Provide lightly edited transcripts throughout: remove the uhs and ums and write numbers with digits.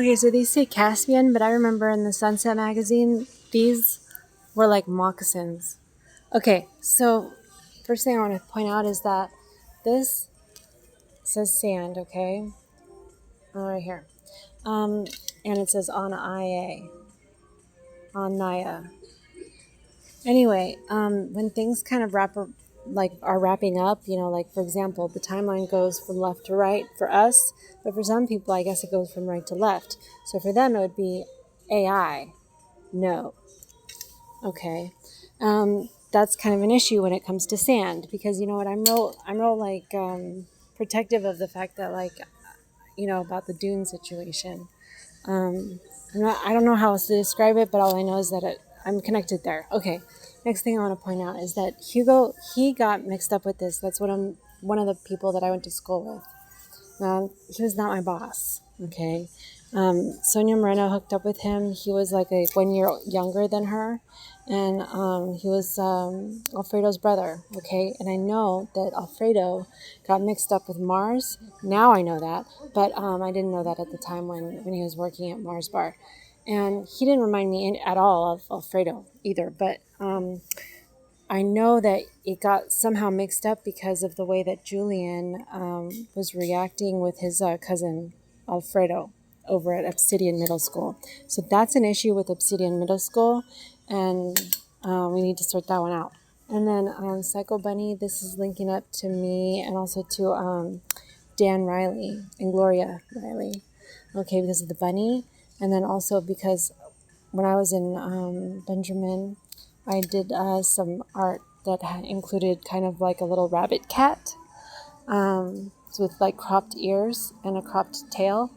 Okay, so these say Caspian, but I remember in the Sunset magazine, these were like moccasins. Okay, so first thing I want to point out is that this says sand, okay? Right here. Um, and it says on IA, on Naya. Anyway, when things kind of are wrapping up, like for example, the timeline goes from left to right for us, but for some people, I guess it goes from right to left. So for them, it would be AI. No. Okay. That's kind of an issue when it comes to sand because you know what, I'm real like protective of the fact that like about the dune situation. I don't know how else to describe it, but all I know is that I'm connected there. Okay. Next thing I want to point out is that Hugo, he got mixed up with this. That's what I'm one of the people that I went to school with. He was not my boss. Okay. Sonia Moreno hooked up with him. He was like a 1 year younger than her. And he was Alfredo's brother. Okay. And I know that Alfredo got mixed up with Mars. Now I know that. But I didn't know that at the time when he was working at Mars Bar. And he didn't remind me at all of Alfredo either. But I know that it got somehow mixed up because of the way that Julian was reacting with his cousin Alfredo over at Obsidian Middle School. So that's an issue with Obsidian Middle School, and we need to sort that one out. And then Psycho Bunny, this is linking up to me and also to Dan Riley and Gloria Riley. Okay, because of the bunny, and then also because when I was in Benjamin, I did some art that included kind of like a little rabbit cat with like cropped ears and a cropped tail.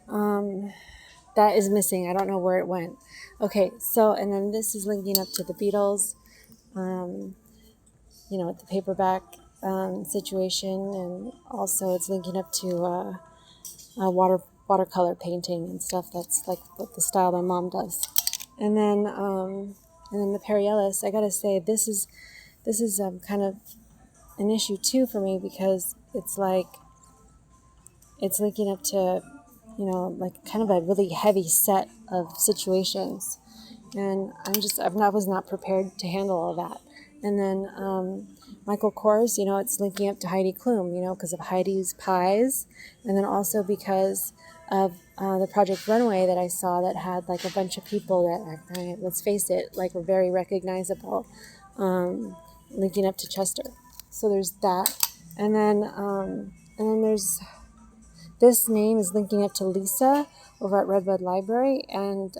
That is missing. I don't know where it went. Okay, so, and then this is linking up to the Beatles, with the paperback situation, and also it's linking up to watercolor painting and stuff. That's like what the style my mom does. And then the Perry Ellis. I gotta say, this is kind of an issue too for me because it's like it's linking up to like kind of a really heavy set of situations, and I was not prepared to handle all that. And then Michael Kors, it's linking up to Heidi Klum, because of Heidi's pies, and then also because of the Project Runway that I saw that had like a bunch of people that, let's face it, like were very recognizable, linking up to Chester. So there's that, and then there's this name is linking up to Lisa over at Redbud Library, and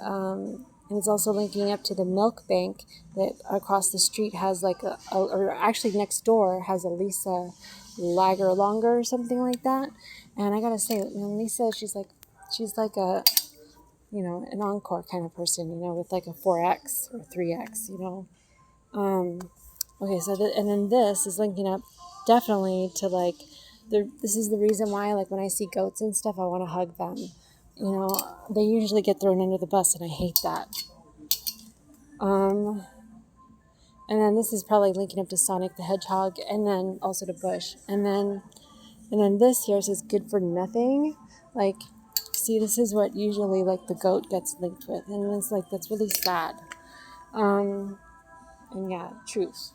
it's also linking up to the milk bank that across the street has like or actually next door has a Lisa Lager Longer or something like that. And I gotta say, Lisa, she's like a an encore kind of person, with like a 4X or 3X. Okay, so and then this is linking up definitely to like this is the reason why like when I see goats and stuff I want to hug them. They usually get thrown under the bus and I hate that. Um, and then this is probably linking up to Sonic the Hedgehog and then also to Bush. And then this here says good for nothing. Like, see, this is what usually like the goat gets linked with, and it's like that's really sad. And yeah, truth.